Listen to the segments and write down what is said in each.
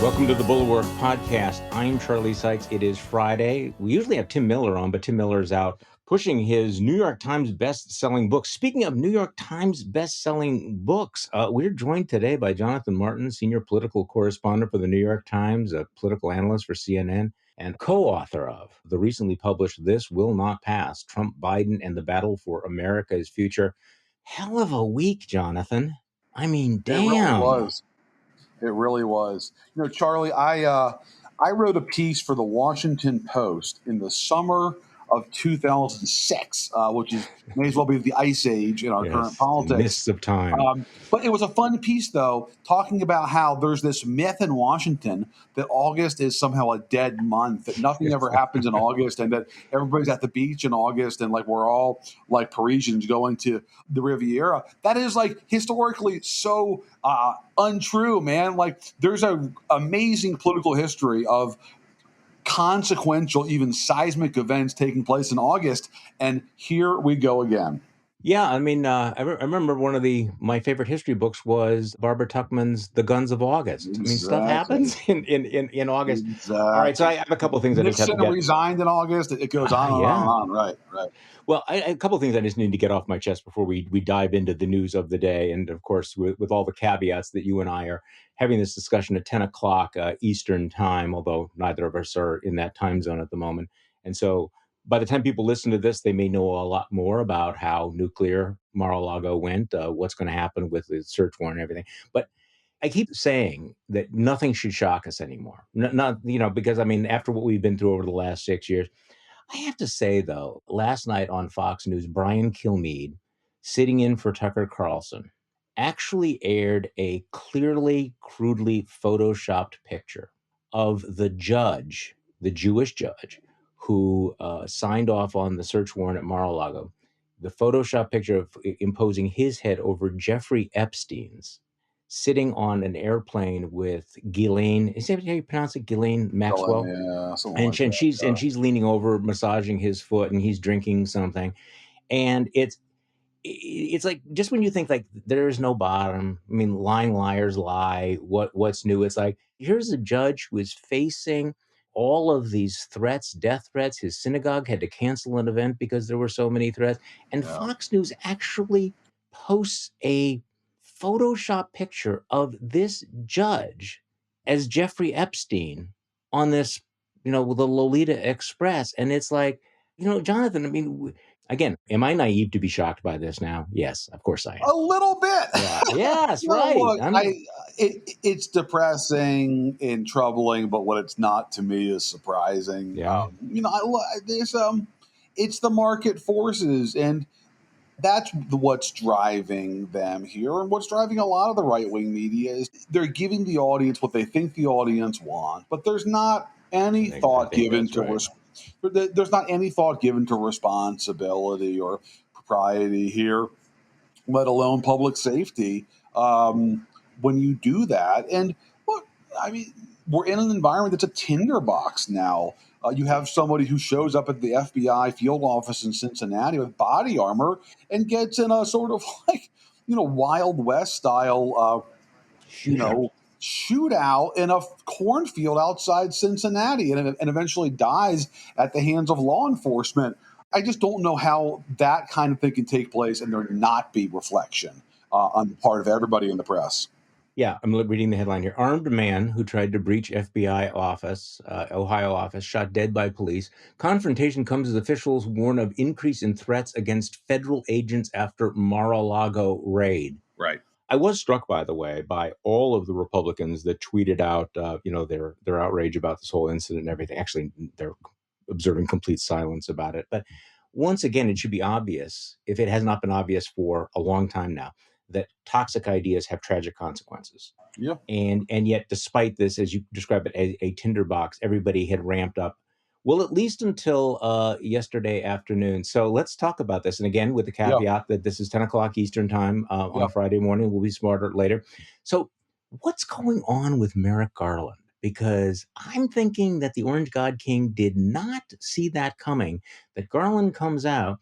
Welcome to the Bulwark podcast. I'm Charlie Sykes. It is Friday. We usually have Tim Miller on, but Tim Miller is out pushing his New York Times best-selling book. Speaking of New York Times best-selling books, we're joined today by Jonathan Martin, senior political correspondent for the New York Times, a political analyst for CNN, and co-author of the recently published This Will Not Pass, Trump, Biden, and the Battle for America's Future. Hell of a week, Jonathan. I mean, It really damn. was. It really was. You know, Charlie, I wrote a piece for the Washington Post in the summer of 2006, which is may as well be the ice age in our current Yes, politics. mists of time. But it was a fun piece, though, talking about how there's this myth in Washington that August is somehow a dead month, that nothing ever happens in August, and that everybody's at the beach in August, and like we're all like Parisians going to the Riviera. That is like historically so untrue, man. Like there's an amazing political history of consequential, even seismic events taking place in August, and here we go again. Yeah, I mean, I remember one of my favorite history books was Barbara Tuchman's The Guns of August. I mean, stuff happens in August. All right, so I have a couple of things I just have to Nixon get. resigned in August. It goes on and on and on. Right. Well, a couple of things I just need to get off my chest before we dive into the news of the day. And of course, with all the caveats that you and I are having this discussion at 10 o'clock Eastern time, although neither of us are in that time zone at the moment. And so by the time people listen to this, they may know a lot more about how nuclear Mar-a-Lago went, what's going to happen with the search warrant and everything. But I keep saying that nothing should shock us anymore. Not because I mean, after what we've been through over the last 6 years, I have to say, though, last night on Fox News, Brian Kilmeade, sitting in for Tucker Carlson, actually aired a clearly, crudely photoshopped picture of the judge, the Jewish judge, who signed off on the search warrant at Mar-a-Lago. The Photoshop picture of imposing his head over Jeffrey Epstein's, sitting on an airplane with Ghislaine. Is that how you pronounce it? Ghislaine Maxwell? Yeah, And she's leaning over, massaging his foot, and he's drinking something. And it's like, just when you think like there's no bottom, I mean, lying liars lie, what's new? It's like, here's a judge who is facing all of these threats, death threats. His synagogue had to cancel an event because there were so many threats. And Fox News actually posts a Photoshop picture of this judge as Jeffrey Epstein on this, the Lolita Express. And it's like, Jonathan, I mean, again, am I naive to be shocked by this now? Yes, of course I am. A little bit. Yeah. Yes, right. Look, it's depressing and troubling, but what it's not to me is surprising. Yeah. It's the market forces, and that's what's driving them here, and what's driving a lot of the right-wing media is they're giving the audience what they think the audience wants, but there's not any thought given to there's not any thought given to responsibility or propriety here, let alone public safety. When you do that, and look, I mean, we're in an environment that's a tinderbox now. You have somebody who shows up at the FBI field office in Cincinnati with body armor and gets in a sort of like, Wild West style, shootout in a cornfield outside Cincinnati, and eventually dies at the hands of law enforcement. I just don't know how that kind of thing can take place and there not be reflection on the part of everybody in the press. Yeah, I'm reading the headline here. Armed man who tried to breach FBI office, Ohio office, shot dead by police. Confrontation comes as officials warn of increase in threats against federal agents after Mar-a-Lago raid. Right. I was struck, by the way, by all of the Republicans that tweeted out, their outrage about this whole incident and everything. Actually, they're observing complete silence about it. But once again, it should be obvious, if it has not been obvious for a long time now, that toxic ideas have tragic consequences. Yeah. And yet, despite this, as you describe it, a tinderbox, everybody had ramped up. Well, at least until yesterday afternoon. So let's talk about this. And again, with the caveat that this is 10 o'clock Eastern time on Friday morning. We'll be smarter later. So what's going on with Merrick Garland? Because I'm thinking that the Orange God King did not see that coming, that Garland comes out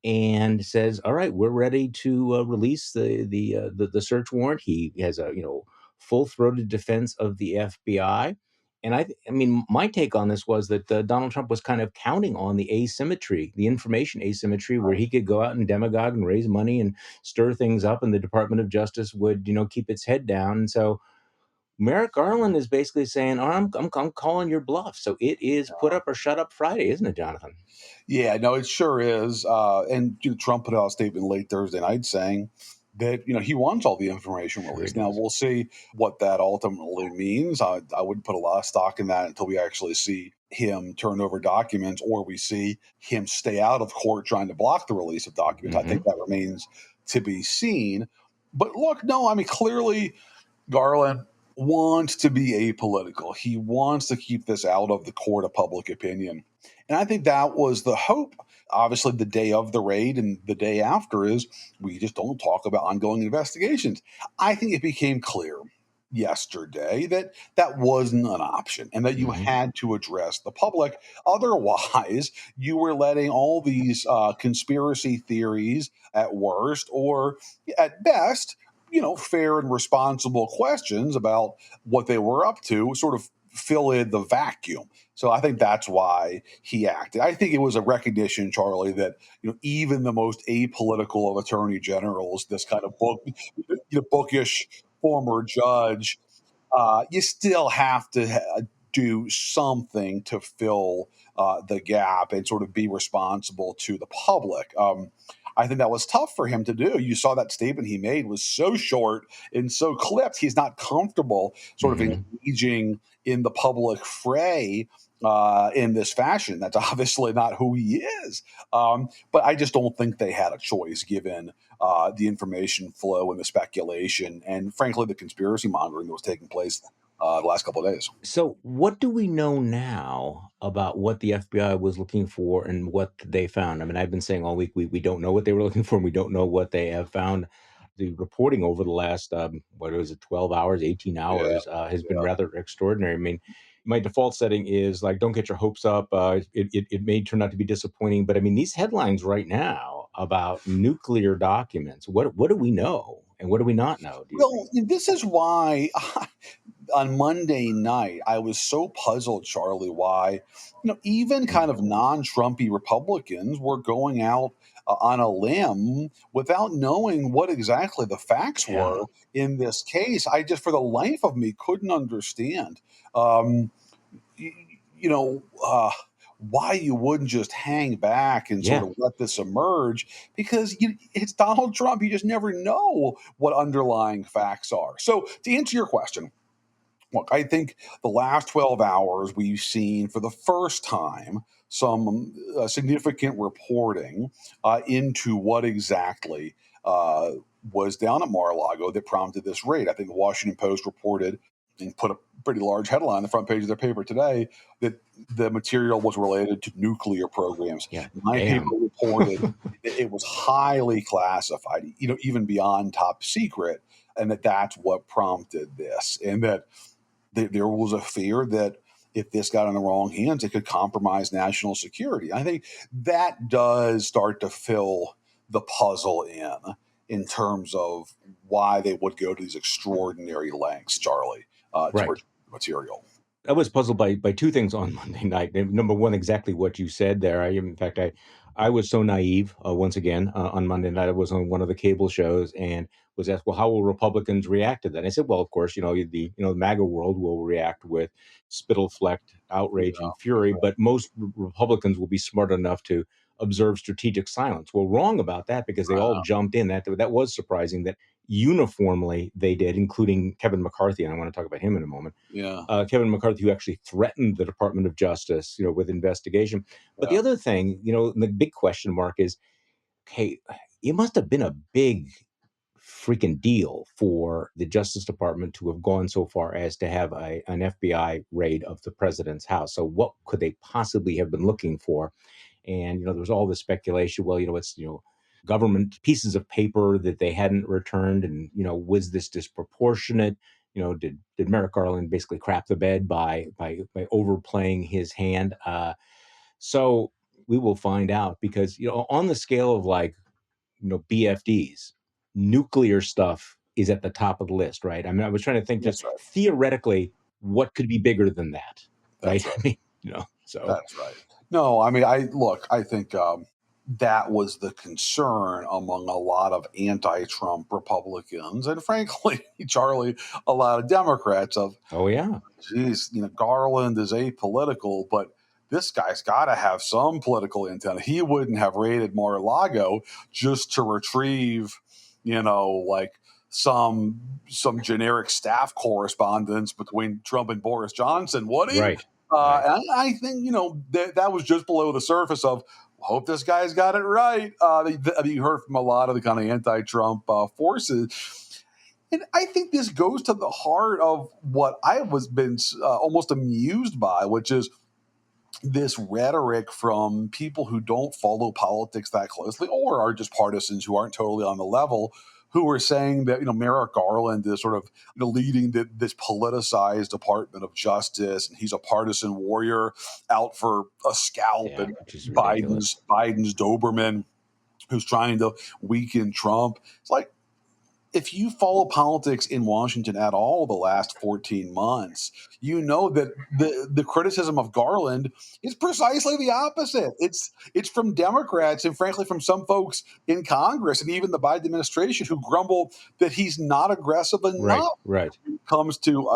and says, all right, we're ready to release the search warrant. He has a full-throated defense of the FBI. And I mean, my take on this was that Donald Trump was kind of counting on the asymmetry, the information asymmetry, where he could go out and demagogue and raise money and stir things up, and the Department of Justice would, keep its head down. And so Merrick Garland is basically saying, "Oh, I'm calling your bluff." So it is put up or shut up Friday, isn't it, Jonathan? Yeah, no, it sure is. And Trump put out a statement late Thursday night saying that he wants all the information Sure he released. Now does. we'll see what that ultimately means. I wouldn't put a lot of stock in that until we actually see him turn over documents, or we see him stay out of court trying to block the release of documents. I think Hmm. that remains to be seen. But look, no, I mean clearly Garland wants to be apolitical. He wants to keep this out of the court of public opinion. And I think that was the hope. Obviously, the day of the raid and the day after is we just don't talk about ongoing investigations. I think it became clear yesterday that that wasn't an option and that you Hmm. had to address the public. Otherwise, you were letting all these conspiracy theories at worst, or at best, fair and responsible questions about what they were up to sort of fill in the vacuum. So I think that's why he acted. I think it was a recognition, Charlie, that even the most apolitical of attorney generals, this kind of bookish former judge, you still have to do something to fill the gap and sort of be responsible to the public. I think that was tough for him to do. You saw that statement he made was so short and so clipped. He's not comfortable sort of Hmm. engaging in the public fray in this fashion. That's obviously not who he is. But I just don't think they had a choice given the information flow and the speculation and, frankly, the conspiracy mongering that was taking place the last couple of days. So, what do we know now about what the FBI was looking for and what they found? I mean, I've been saying all week we don't know what they were looking for, and we don't know what they have found. The reporting over the last, what was it, 12 hours, 18 Yeah, hours, has been yeah. rather extraordinary. I mean, my default setting is like, don't get your hopes up. It may turn out to be disappointing, but I mean, these headlines right now about nuclear documents, what do we know and what do we not know, do you think? Well, this is why on Monday night, I was so puzzled, Charlie, why, even kind Mm, of non Trumpy Republicans were going out on a limb without knowing what exactly the facts yeah. were in this case. I just, for the life of me, couldn't understand. Um, y- you know, why you wouldn't just hang back and sort Yeah. of let this emerge because it's Donald Trump. You just never know what underlying facts are. So, to answer your question, look, I think the last 12 hours we've seen for the first time some significant reporting into what exactly uh, was down at Mar-a-Lago that prompted this raid. I think the Washington Post reported and put a pretty large headline on the front page of their paper today that the material was related to nuclear programs. Yeah. My paper Damn. reported that it was highly classified, even beyond top secret, and that's what prompted this, and that there was a fear that if this got in the wrong hands, it could compromise national security. I think that does start to fill the puzzle in terms of why they would go to these extraordinary lengths, Charlie, to Right. retrieve the material. I was puzzled by two things on Monday night. Number one, exactly what you said there. In fact, I was so naive once again on Monday night. I was on one of the cable shows and was asked, "Well, how will Republicans react to that?" And I said, "Well, of course, the MAGA world will react with spittle flecked outrage Yeah, and fury, but most Republicans will be smart enough to observe strategic silence." Well, wrong about that because they all jumped in. That was surprising that uniformly they did, including Kevin McCarthy, and I want to talk about him in a moment. yeah, Kevin McCarthy, who actually threatened the Department of Justice, with investigation. But the yeah. other thing, the big question mark is, hey, it must have been a big freaking deal for the Justice Department to have gone so far as to have an FBI raid of the president's house. So what could they possibly have been looking for? And there was all this speculation. Well, it's government pieces of paper that they hadn't returned, and was this disproportionate? Did Merrick Garland basically crap the bed by overplaying his hand? So we will find out because on the scale of like BFDs, nuclear stuff is at the top of the list, right? I mean, I was trying to think just That's right. theoretically, what could be bigger than that, right? That's right. I mean, so That's right. No, I mean, I think that was the concern among a lot of anti-Trump Republicans, and frankly, Charlie, a lot of Democrats. Of, oh yeah, geez, Garland is apolitical, but this guy's got to have some political intent. He wouldn't have raided Mar-a-Lago just to retrieve, like some generic staff correspondence between Trump and Boris Johnson, would he? right, right. And I think that was just below the surface of. Hope this guy's got it right. You heard from a lot of the kind of anti-Trump forces, and I think this goes to the heart of what I was been almost amused by, which is this rhetoric from people who don't follow politics that closely or are just partisans who aren't totally on the level, who are saying that Merrick Garland is sort of leading this politicized Department of Justice, and he's a partisan warrior out for a scalp, Yeah, and which is ridiculous. Biden's Doberman who's trying to weaken Trump. It's like, if you follow politics in Washington at all the last 14 months, you know that the criticism of Garland is precisely the opposite. It's from Democrats and frankly from some folks in Congress and even the Biden administration who grumble that he's not aggressive Right, enough right. comes to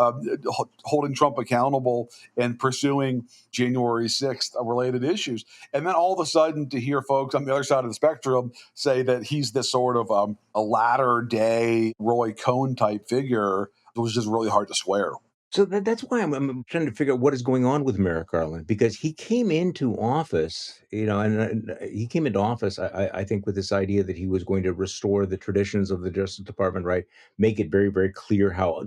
holding Trump accountable and pursuing January 6th related issues. And then all of a sudden to hear folks on the other side of the spectrum say that he's this sort of a latter day Roy Cohn type figure, it was just really hard to swear. So that's why I'm trying to figure out what is going on with Merrick Garland, because he came into office, and he came into office, I think, with this idea that he was going to restore the traditions of the Justice Department, right? Make it very, very clear how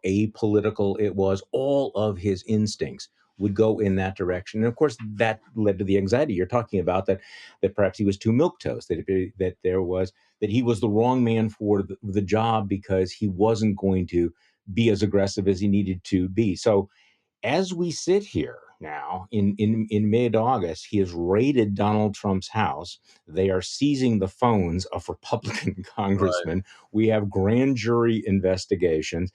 apolitical it was. All of his instincts would go in that direction, and of course, that led to the anxiety you're talking about. That perhaps he was too milquetoast. That he was the wrong man for the job because he wasn't going to be as aggressive as he needed to be. So as we sit here now in mid-August, he has raided Donald Trump's house. They are seizing the phones of Republican Right. congressmen. We have grand jury investigations.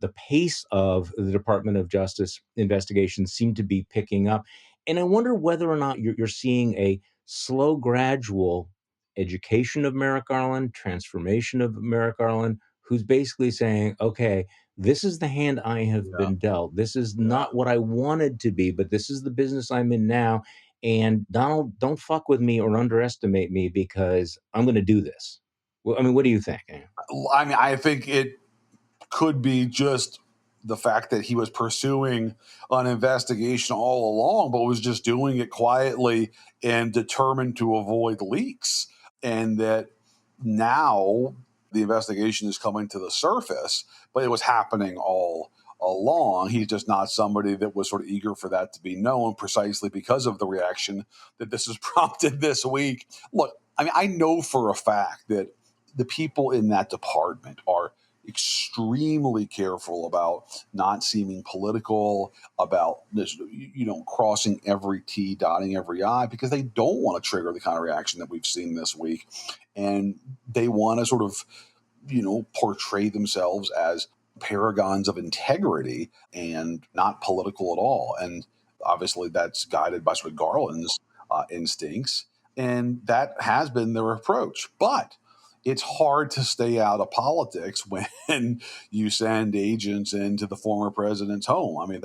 The pace of the Department of Justice investigations seem to be picking up. And I wonder whether or not you're seeing a slow, gradual education of Merrick Garland, transformation of Merrick Garland, who's basically saying, okay, this is the hand I have Yeah. been dealt. This is Yeah. not what I wanted to be, but this is the business I'm in now. And Donald, don't fuck with me or underestimate me because I'm going to do this. Well, I mean, what do you think? I mean, I think it could be just the fact that he was pursuing an investigation all along, but was just doing it quietly and determined to avoid leaks. And that now the investigation is coming to the surface, but it was happening all along. He's just not somebody that was sort of eager for that to be known precisely because of the reaction that this has prompted this week. Look, I mean, I know for a fact that the people in that department are extremely careful about not seeming political, about this, crossing every T, dotting every I, because they don't want to trigger the kind of reaction that we've seen this week. And they want to sort of, portray themselves as paragons of integrity and not political at all. And obviously that's guided by sort of Garland's instincts. And that has been their approach. But it's hard to stay out of politics when you send agents into the former president's home. I mean,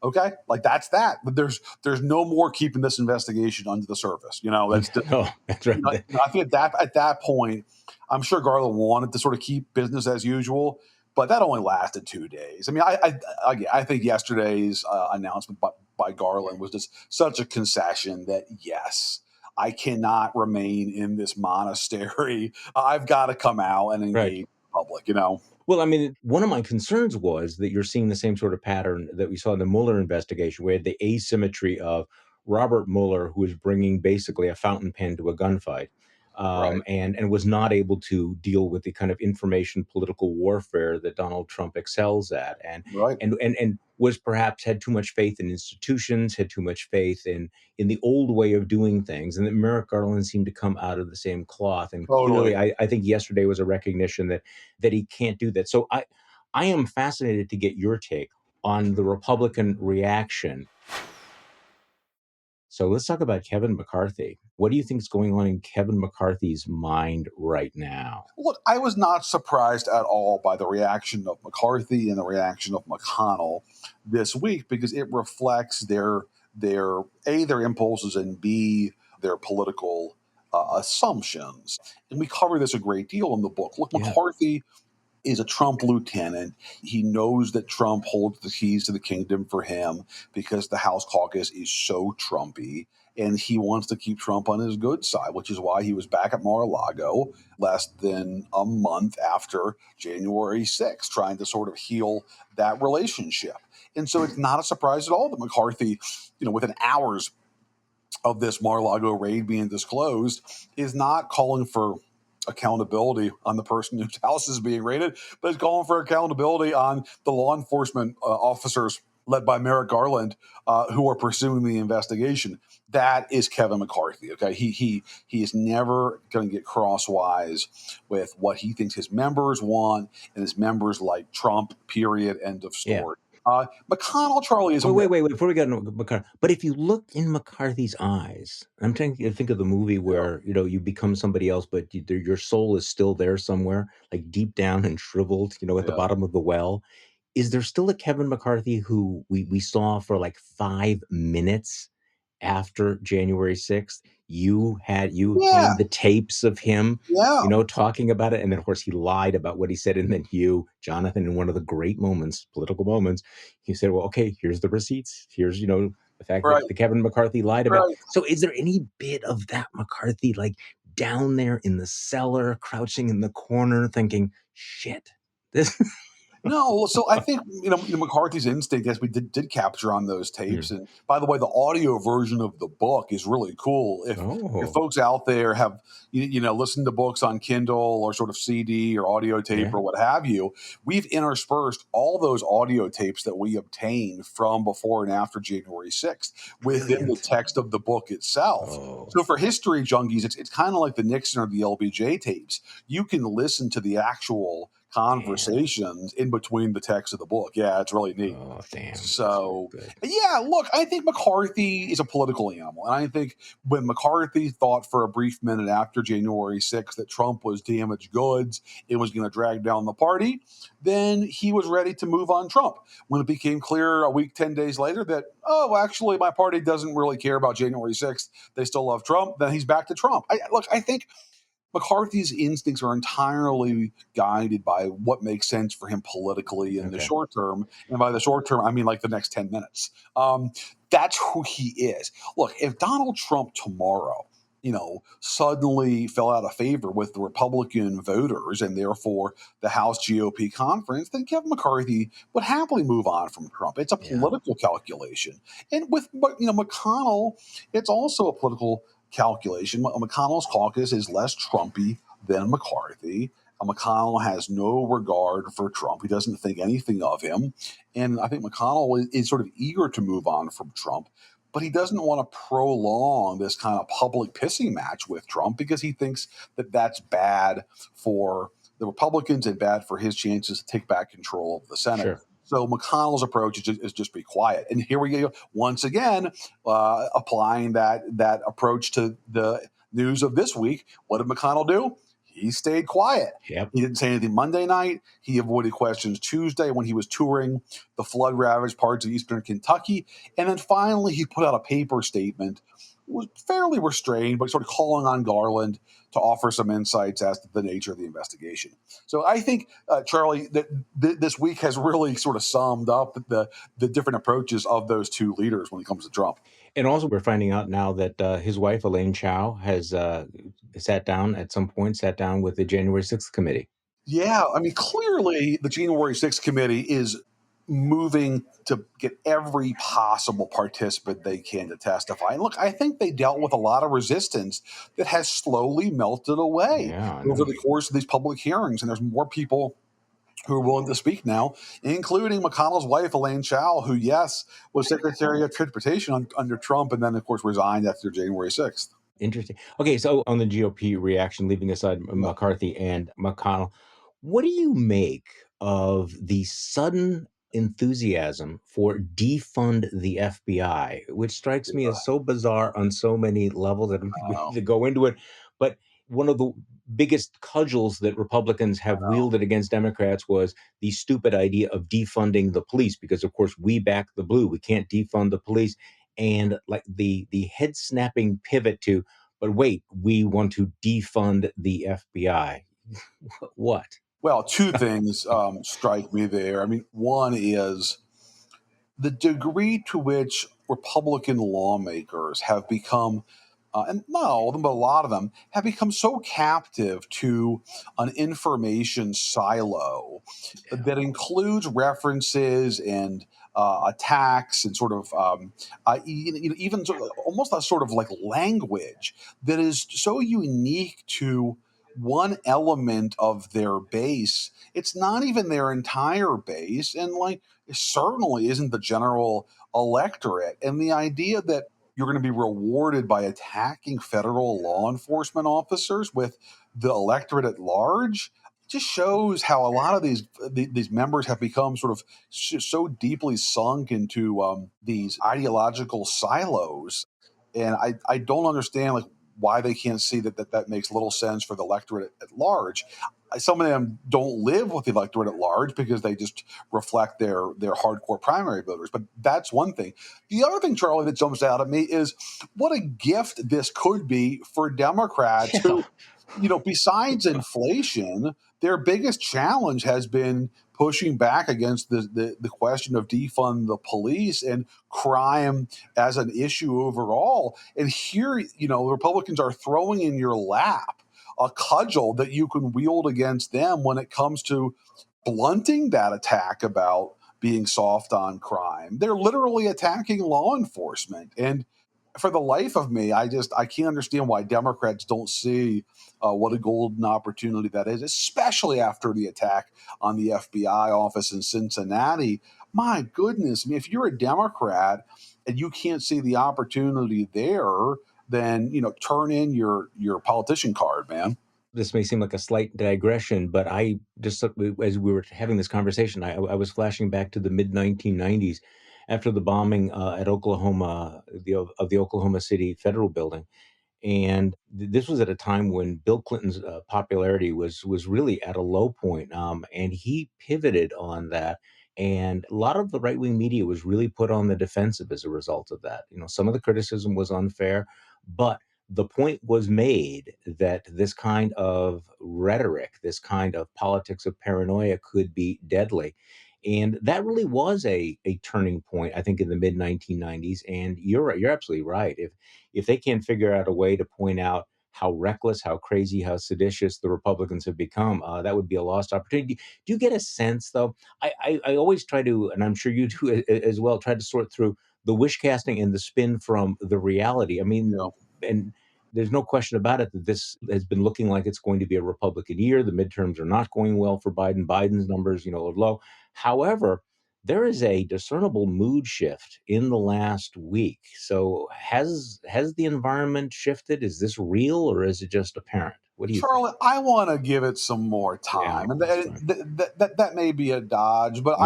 okay, like that's that. But there's no more keeping this investigation under the surface. That's just, No, that's right. I think at that point, I'm sure Garland wanted to sort of keep business as usual, but that only lasted 2 days. I mean, I think yesterday's announcement by Garland was just such a concession that yes, I cannot remain in this monastery. I've got to come out and Right. engage the public. Well, I mean, one of my concerns was that you're seeing the same sort of pattern that we saw in the Mueller investigation, where the asymmetry of Robert Mueller, who is bringing basically a fountain pen to a gunfight, Right. and was not able to deal with the kind of information political warfare that Donald Trump excels at, Right. and was perhaps had too much faith in institutions, had too much faith in the old way of doing things, and that Merrick Garland seemed to come out of the same cloth. And clearly, Totally. I think yesterday was a recognition that he can't do that. So I am fascinated to get your take on the Republican reaction. So let's talk about Kevin McCarthy. What do you think is going on in Kevin McCarthy's mind right now? Look, I was not surprised at all by the reaction of McCarthy and the reaction of McConnell this week because it reflects their A, their impulses, and B, their political assumptions. And we cover this a great deal in the book. Look, Yeah. McCarthy is a Trump lieutenant. He knows that Trump holds the keys to the kingdom for him because the House caucus is so Trumpy. And he wants to keep Trump on his good side, which is why he was back at Mar-a-Lago less than a month after January 6th, trying to sort of heal that relationship. And so it's not a surprise at all that McCarthy, within hours of this Mar-a-Lago raid being disclosed, is not calling for accountability on the person whose house is being raided, but is calling for accountability on the law enforcement officers led by Merrick Garland who are pursuing the investigation. That is Kevin McCarthy. Okay, he is never going to get crosswise with what he thinks his members want, and his members like Trump. Period. End of Yeah. story. McConnell, Charlie, is Wait. Before we get into McCarthy, but if you look in McCarthy's eyes, I'm trying to think of the movie Yeah. where you become somebody else, but your soul is still there somewhere, like deep down and shriveled, at the Yeah. bottom of the well. Is there still a Kevin McCarthy who we saw for like 5 minutes after January 6th? You Yeah. obtained the tapes of him, Yeah. talking about it, and then of course he lied about what he said, and then you, Jonathan, in one of the great moments, political moments, he said, "Well, okay, here's the receipts. Here's the fact Right. that the Kevin McCarthy lied about." Right. So, is there any bit of that McCarthy like down there in the cellar, crouching in the corner, thinking, "Shit, this"? No, so I think McCarthy's instinct, as we did capture on those tapes. Hmm. And by the way, the audio version of the book is really cool. If Oh, folks out there have listened to books on Kindle or sort of CD or audio tape yeah. or what have you, we've interspersed all those audio tapes that we obtained from before and after January 6th within the Brilliant. text of the book itself. Oh, So for history junkies, it's kind of like the Nixon or the LBJ tapes. You can listen to the actual damn. conversations in between the text of the book. Yeah, it's really neat. Oh, damn. That's very So, good. yeah, look, I think McCarthy is a political animal. And I think when McCarthy thought for a brief minute after January 6th that Trump was damaged goods, it was going to drag down the party, then he was ready to move on Trump. When it became clear a week, 10 days later that, oh, actually, my party doesn't really care about January 6th, they still love Trump, then he's back to Trump. I think McCarthy's instincts are entirely guided by what makes sense for him politically in the Okay. short term. And by the short term, I mean like the next 10 minutes. That's who he is. Look, if Donald Trump tomorrow, suddenly fell out of favor with the Republican voters and therefore the House GOP conference, then Kevin McCarthy would happily move on from Trump. It's a Yeah. political calculation. And with McConnell, it's also a political calculation. McConnell's caucus is less Trumpy than McCarthy. McConnell has no regard for Trump. He doesn't think anything of him. And I think McConnell is sort of eager to move on from Trump, but he doesn't want to prolong this kind of public pissing match with Trump because he thinks that that's bad for the Republicans and bad for his chances to take back control of the Senate. Sure. So McConnell's approach is just be quiet. And here we go once again, applying that approach to the news of this week. What did McConnell do? He stayed quiet. Yep. He didn't say anything Monday night. He avoided questions Tuesday when he was touring the flood ravaged parts of eastern Kentucky. And then finally, he put out a paper statement, was fairly restrained, but sort of calling on Garland to offer some insights as to the nature of the investigation. So I think, Charlie, that this week has really sort of summed up the different approaches of those two leaders when it comes to Trump. And also, we're finding out now that his wife, Elaine Chao, has sat down with the January 6th committee. Yeah, I mean, clearly the January 6th committee is moving to get every possible participant they can to testify. And look, I think they dealt with a lot of resistance that has slowly melted away Yeah, I over know. the course of these public hearings. And there's more people who are willing to speak now, including McConnell's wife, Elaine Chao, who, yes, was Secretary of Transportation under Trump and then, of course, resigned after January 6th. Interesting. Okay, so on the GOP reaction, leaving aside Yeah. McCarthy and McConnell, what do you make of the sudden enthusiasm for defund the FBI, which strikes me as so bizarre on so many levels? I don't think we I need to go into it, but one of the biggest cudgels that Republicans have know. wielded against Democrats was the stupid idea of defunding the police, because of course we back the blue. We can't defund the police. And like the head snapping pivot to, but wait, we want to defund the FBI. What? Well, two things strike me there. I mean, one is the degree to which Republican lawmakers have become, and not all of them, but a lot of them, have become so captive to an information silo that includes references and attacks and sort of even sort of, almost a sort of like language that is so unique to one element of their base. It's not even their entire base, and like it certainly isn't the general electorate. And the idea that you're going to be rewarded by attacking federal law enforcement officers with the electorate at large just shows how a lot of these members have become sort of so deeply sunk into these ideological silos. And I don't understand like why they can't see that makes little sense for the electorate at large. Some of them don't live with the electorate at large because they just reflect their hardcore primary voters. But that's one thing. The other thing, Charlie, that jumps out at me is what a gift this could be for Democrats Yeah. who, besides inflation, their biggest challenge has been pushing back against the question of defund the police and crime as an issue overall. And here, Republicans are throwing in your lap a cudgel that you can wield against them when it comes to blunting that attack about being soft on crime. They're literally attacking law enforcement. And for the life of me, I can't understand why Democrats don't see what a golden opportunity that is, especially after the attack on the FBI office in Cincinnati. My goodness, I mean, if you're a Democrat and you can't see the opportunity there, then turn in your politician card, man. This may seem like a slight digression, but I just, as we were having this conversation, I was flashing back to the mid 1990s after the bombing at Oklahoma, of the Oklahoma City Federal Building. And this was at a time when Bill Clinton's popularity was really at a low point, and he pivoted on that. And a lot of the right wing media was really put on the defensive as a result of that. Some of the criticism was unfair, but the point was made that this kind of rhetoric, this kind of politics of paranoia could be deadly. And that really was a turning point, I think, in the mid 1990s. And you're right, you're absolutely right. If they can't figure out a way to point out how reckless, how crazy, how seditious the Republicans have become, that would be a lost opportunity. Do you get a sense, though? I always try to, and I'm sure you do as well, try to sort through the wish casting and the spin from the reality. I mean, Yeah. and there's no question about it that this has been looking like it's going to be a Republican year. The midterms are not going well for Biden. Biden's numbers, are low. However, there is a discernible mood shift in the last week. So has the environment shifted? Is this real or is it just apparent? What do you think? Charlotte, I want to give it some more Yeah, time, and that's fine. that may be a dodge, but No,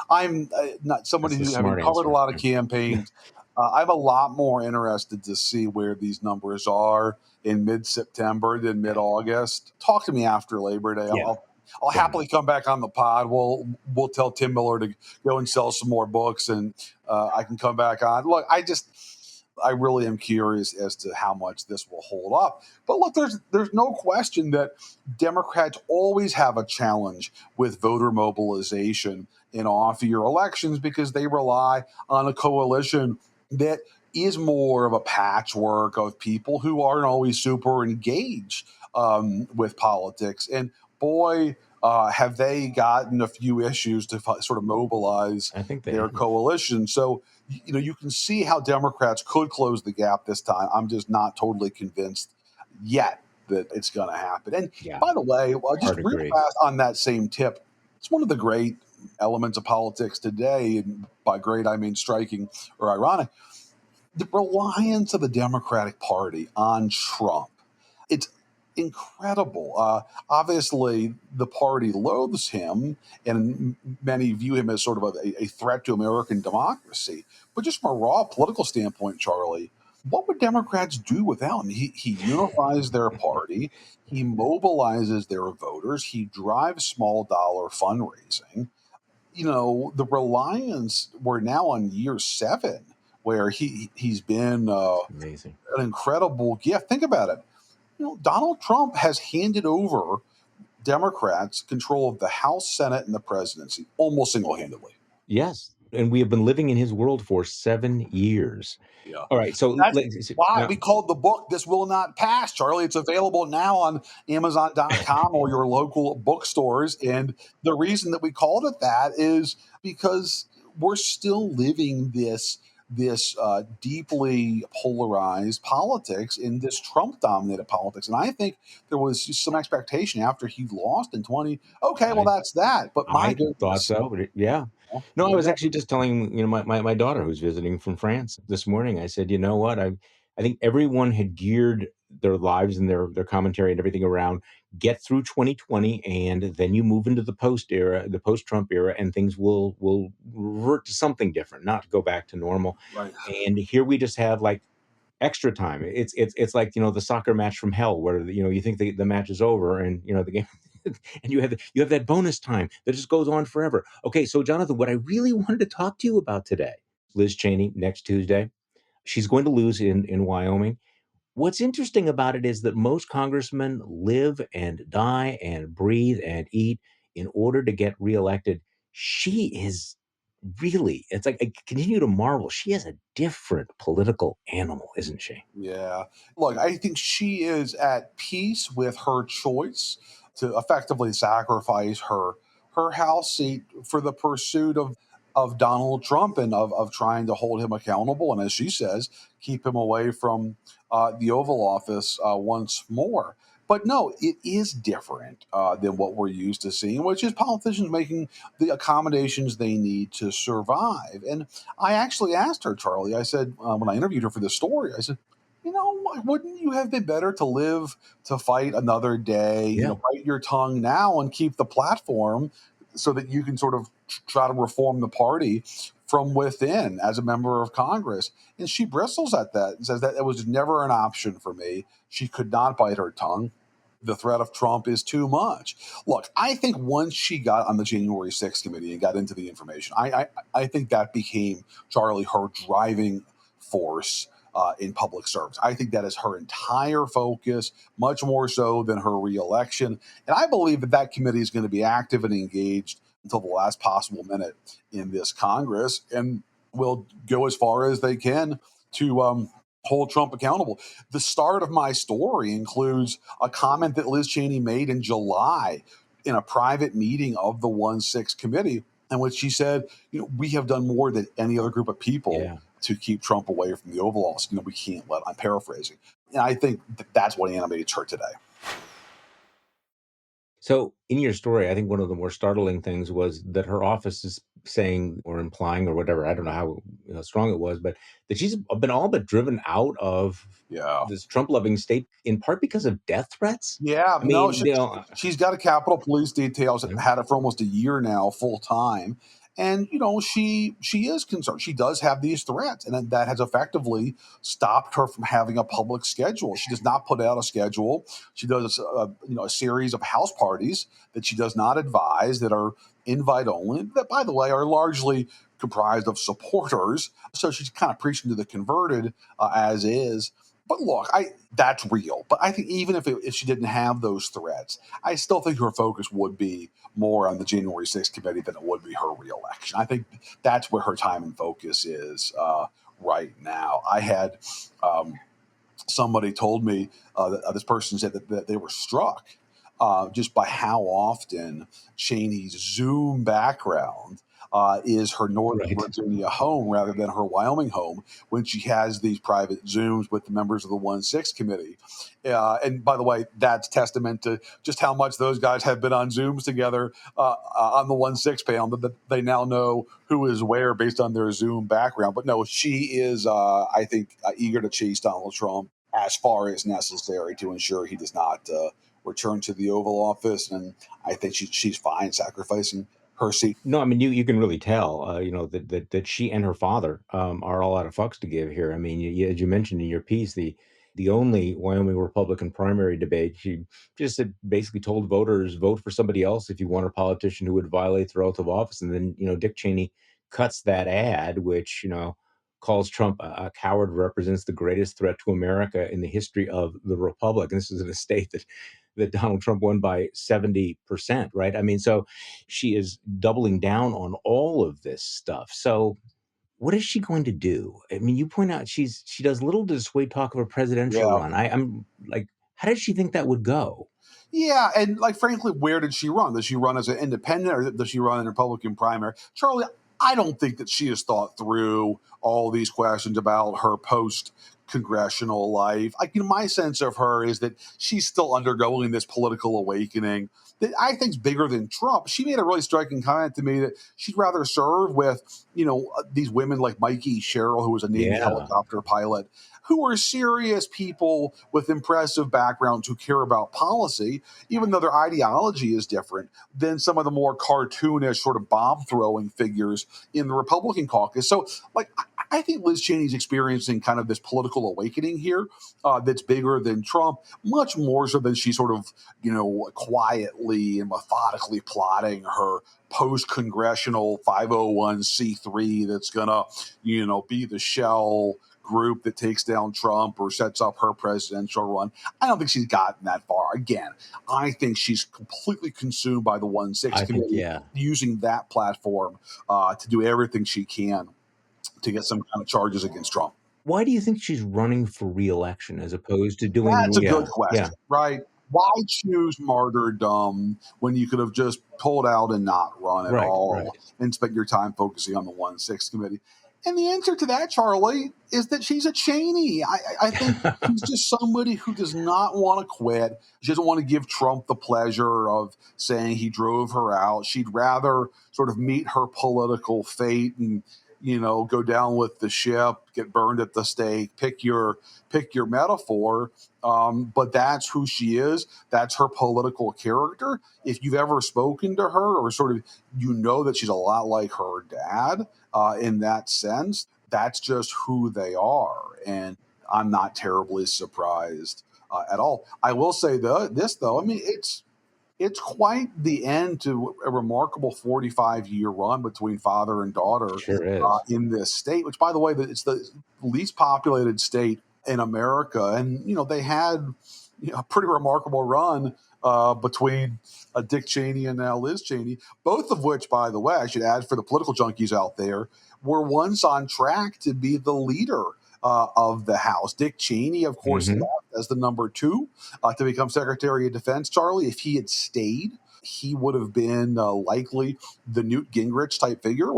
I'm not somebody that's the who, having smart covered a answer. lot of Yeah. campaigns. I'm a lot more interested to see where these numbers are in mid-September than mid-August. Talk to me after Labor Day. Yeah. I'll Fair enough. happily come back on the pod. We'll tell Tim Miller to go and sell some more books, and I can come back on. Look, I really am curious as to how much this will hold up. But look, there's no question that Democrats always have a challenge with voter mobilization in off-year elections because they rely on a coalition that is more of a patchwork of people who aren't always super engaged with politics. And boy, Have they gotten a few issues to sort of mobilize I think they their have. coalition? So, you can see how Democrats could close the gap this time. I'm just not totally convinced yet that it's going to happen. And Yeah, by the way, well, just hard to real agree. fast on that same tip, it's one of the great elements of politics today, and by great I mean striking or ironic, the reliance of the Democratic Party on Trump. It's incredible. Obviously, the party loathes him, and many view him as sort of a threat to American democracy. But just from a raw political standpoint, Charlie, what would Democrats do without him? He unifies their party, he mobilizes their voters, he drives small dollar fundraising. The reliance, we're now on year 7 where he's been Amazing. an incredible gift. Think about it. Donald Trump has handed over Democrats control of the House, Senate, and the presidency almost single-handedly. Yes, and we have been living in his world for 7 years. Yeah. All right, so That's why now, we called the book This Will Not Pass, Charlie. It's available now on Amazon.com or your local bookstores. And the reason that we called it that is because we're still living this deeply polarized politics in this Trump dominated politics. And I think there was just some expectation after he lost in 20. Okay, well, I that's that. But my I thought goodness. so, but yeah. No, I was actually just telling, my daughter who's visiting from France this morning. I said, you know what? I think everyone had geared their lives and their commentary and everything around get through 2020, and then you move into the post era, the post Trump era, and things will revert to something different, not go back to normal. Right. And here we just have like extra time. It's like, the soccer match from hell where, you think the match is over, and the game and you have that bonus time that just goes on forever. Okay, so Jonathan, what I really wanted to talk to you about today, Liz Cheney next Tuesday, she's going to lose in Wyoming. What's interesting about it is that most congressmen live and die and breathe and eat in order to get reelected. She is really, it's like I continue to marvel. She is a different political animal, isn't she? Yeah. Look, I think she is at peace with her choice to effectively sacrifice her House seat for the pursuit of Donald Trump and of trying to hold him accountable. And as she says, keep him away from the Oval Office once more. But no, it is different than what we're used to seeing, which is politicians making the accommodations they need to survive. And I actually asked her, Charlie, I said, when I interviewed her for this story, I said, wouldn't you have been better to live to fight another day? Yeah. Bite your tongue now and keep the platform so that you can sort of try to reform the party from within as a member of Congress. And she bristles at that and says that it was never an option for me. She could not bite her tongue. The threat of Trump is too much. Look, I think once she got on the January 6th committee and got into the information, I think that became, Charlie, her driving force in public service. I think that is her entire focus, much more so than her reelection. And I believe that that committee is going to be active and engaged until the last possible minute in this Congress and will go as far as they can to hold Trump accountable. The start of my story includes a comment that Liz Cheney made in July in a private meeting of the 1-6 committee, in which she said, we have done more than any other group of people Yeah. to keep Trump away from the Oval Office. We can't let, I'm paraphrasing. And I think that's what animates her today. So in your story, I think one of the more startling things was that her office is saying or implying or whatever, I don't know how strong it was, but that she's been all but driven out of Yeah. this Trump loving state in part because of death threats. Yeah, I no, mean, she's got a Capitol Police detail. She's yeah, had it for almost a year now, full time, and she is concerned. She does have these threats, and that has effectively stopped her from having a public schedule. She does not put out a schedule. She does a series of house parties that she does not advise, that are invite only. That, by the way, are largely comprised of supporters. So she's kind of preaching to the converted as is. But look, that's real. But I think even if she didn't have those threats, I still think her focus would be more on the January 6th committee than it would be her reelection. I think that's where her time and focus is right now. I had somebody told me that this person said that they were struck just by how often Cheney's Zoom background is her Northern Right. Virginia home rather than her Wyoming home when she has these private Zooms with the members of the 1-6 committee. And by the way, that's testament to just how much those guys have been on Zooms together on the 1-6 panel, that they now know who is where based on their Zoom background. But no, she is, I think, eager to chase Donald Trump as far as necessary to ensure he does not return to the Oval Office. And I think she's fine sacrificing her seat. No, I mean you can really tell, that she and her father are all out of fucks to give here. I mean, as you mentioned in your piece, the only Wyoming Republican primary debate, she just had basically told voters vote for somebody else if you want a politician who would violate their oath of office, and then Dick Cheney cuts that ad, which calls Trump a coward, represents the greatest threat to America in the history of the republic. And this is in a state that Donald Trump won by 70%, right? I mean, so she is doubling down on all of this stuff. So what is she going to do? I mean, you point out she does little to dissuade talk of a presidential Yeah. run. I'm like, how did she think that would go? Yeah, and like frankly, where did she run? Does she run as an independent or does she run in a Republican primary? Charlie, I don't think that she has thought through all these questions about her post congressional life. My sense of her is that she's still undergoing this political awakening that I think's bigger than Trump. She made a really striking comment to me that she'd rather serve with, these women like Mikey Sherrill, who was a Navy Yeah, helicopter pilot, who are serious people with impressive backgrounds who care about policy, even though their ideology is different than some of the more cartoonish sort of bomb throwing figures in the Republican caucus. So, like, I think Liz Cheney's experiencing kind of this political awakening here that's bigger than Trump, much more so than she sort of, quietly and methodically plotting her post congressional 501c3 that's going to, be the shell group that takes down Trump or sets up her presidential run. I don't think she's gotten that far. Again, I think she's completely consumed by the 1-6 I think, committee, yeah. using that platform to do everything she can to get some kind of charges against Trump. Why do you think she's running for reelection as opposed to doing, That's a good yeah, yeah, question, right? Why choose martyrdom when you could have just pulled out and not run at right, right. all and spent your time focusing on the 1-6 committee? And the answer to that, Charlie, is that she's a Cheney. I think she's just somebody who does not want to quit. She doesn't want to give Trump the pleasure of saying he drove her out. She'd rather sort of meet her political fate and go down with the ship, get burned at the stake. Pick your metaphor. But that's who she is. That's her political character. If you've ever spoken to her, or sort of, that she's a lot like her dad in that sense. That's just who they are, and I'm not terribly surprised at all. I will say this though. I mean, it's quite the end to a remarkable 45-year run between father and daughter Sure is. in this state, which, by the way, it's the least populated state in America. And, they had a pretty remarkable run between Dick Cheney and now Liz Cheney, both of which, by the way, I should add for the political junkies out there, were once on track to be the leader of the House. Dick Cheney, of course, Hmm. left as the number two to become Secretary of Defense. Charlie, if he had stayed, he would have been likely the Newt Gingrich type figure,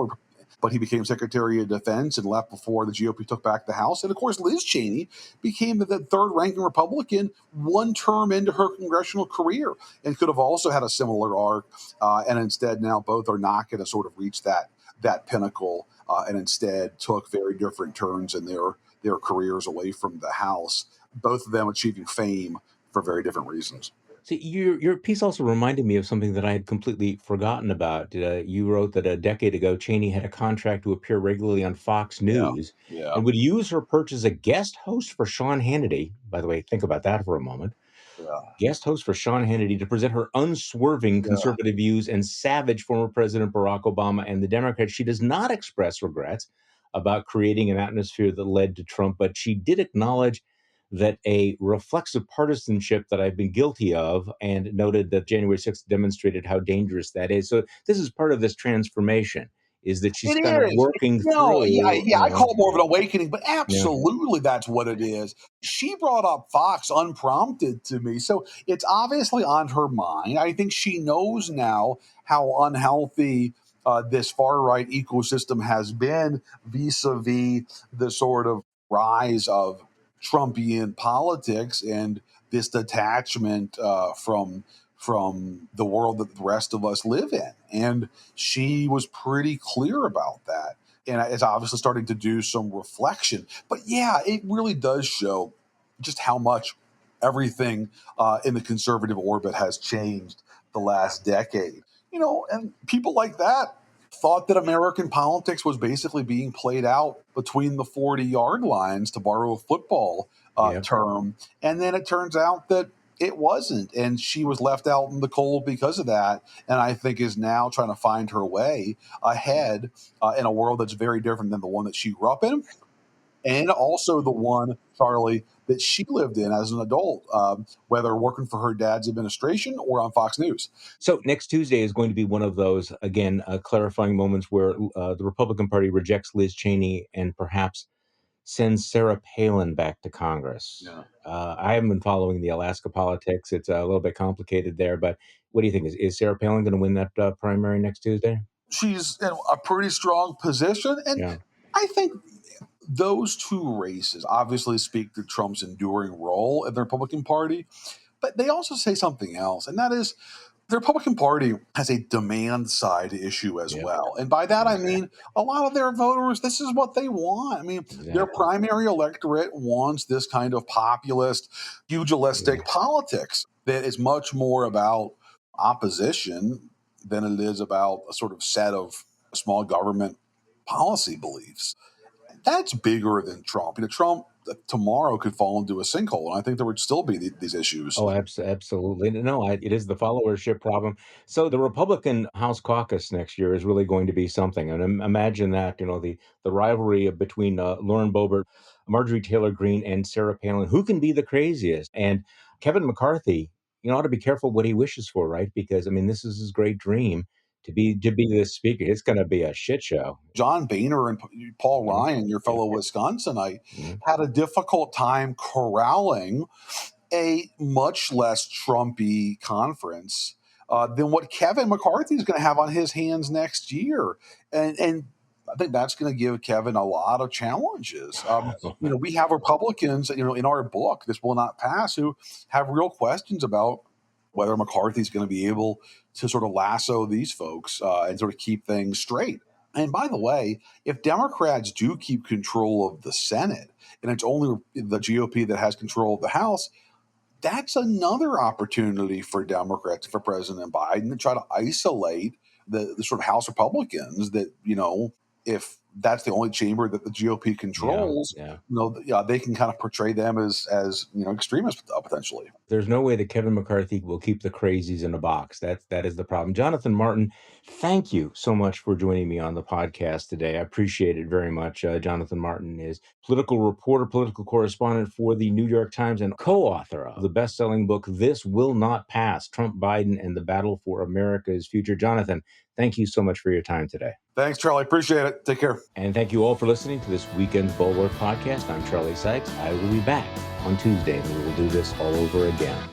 but he became Secretary of Defense and left before the GOP took back the House. And of course, Liz Cheney became the third ranking Republican one term into her congressional career and could have also had a similar arc. And instead, now both are not going to sort of reach that pinnacle, and instead took very different turns in their careers away from the House, both of them achieving fame for very different reasons. So your piece also reminded me of something that I had completely forgotten about. You wrote that a decade ago, Cheney had a contract to appear regularly on Fox Yeah. News Yeah. and would use her perch as a guest host for Sean Hannity. By the way, think about that for a moment. Yeah. Guest host for Sean Hannity to present her unswerving Yeah. conservative views and savage former President Barack Obama and the Democrats. She does not express regrets about creating an atmosphere that led to Trump, but she did acknowledge that a reflexive partisanship that I've been guilty of, and noted that January 6th demonstrated how dangerous that is. So this is part of this transformation. is that she's It kind of is. working No, yeah, through, yeah, I call it more of an awakening, but yeah, absolutely that's what it is. She brought up Fox unprompted to me, so it's obviously on her mind. I think she knows now how unhealthy this far right ecosystem has been vis-a-vis the sort of rise of Trumpian politics and this detachment from the world that the rest of us live in. And she was pretty clear about that. And it's obviously starting to do some reflection. But yeah, it really does show just how much everything in the conservative orbit has changed the last decade. And people like that thought that American politics was basically being played out between the 40-yard lines, to borrow a football yeah. term. And then it turns out that it wasn't. And she was left out in the cold because of that. And I think is now trying to find her way ahead in a world that's very different than the one that she grew up in. And also the one, Charlie, that she lived in as an adult, whether working for her dad's administration or on Fox News. So next Tuesday is going to be one of those, again, clarifying moments where the Republican Party rejects Liz Cheney and perhaps sends Sarah Palin back to Congress. Yeah. I haven't been following the Alaska politics. It's a little bit complicated there, but what do you think? Is Sarah Palin going to win that primary next Tuesday? She's in a pretty strong position. And Yeah. I think those two races obviously speak to Trump's enduring role in the Republican Party, but they also say something else, and that is the Republican Party has a demand side issue as Yeah. well. And by that, I mean, a lot of their voters, this is what they want. I mean, their Exactly. primary electorate wants this kind of populist, pugilistic politics that is much more about opposition than it is about a sort of set of small government policy beliefs. That's bigger than Trump. Trump tomorrow could fall into a sinkhole, and I think there would still be these issues. Oh, absolutely. No, it is the followership problem. So the Republican House caucus next year is really going to be something. And imagine that, the rivalry between Lauren Boebert, Marjorie Taylor Greene, and Sarah Palin. Who can be the craziest? And Kevin McCarthy, ought to be careful what he wishes for, right? Because, I mean, this is his great dream to be the speaker. It's going to be a shit show. John Boehner and Paul Yeah, Ryan, your yeah, fellow Wisconsinite, yeah. had a difficult time corralling a much less Trumpy conference than what Kevin McCarthy is going to have on his hands next year. And I think that's going to give Kevin a lot of challenges. We have Republicans, in our book, This Will Not Pass, who have real questions about whether McCarthy's going to be able to sort of lasso these folks and sort of keep things straight. And by the way, if Democrats do keep control of the Senate and it's only the GOP that has control of the House, that's another opportunity for Democrats, for President Biden, to try to isolate the sort of House Republicans that, if that's the only chamber that the GOP Yeah, controls, yeah. they can kind of portray them as extremists potentially. There's no way that Kevin McCarthy will keep the crazies in a box. That is the problem. Jonathan Martin, thank you so much for joining me on the podcast today. I appreciate it very much. Jonathan Martin is political reporter, political correspondent for the New York Times, and co-author of the best-selling book, This Will Not Pass, Trump, Biden, and the Battle for America's Future. Jonathan, thank you so much for your time today. Thanks, Charlie. Appreciate it. Take care. And thank you all for listening to this weekend's Bulwark podcast. I'm Charlie Sykes. I will be back on Tuesday, and we will do this all over again.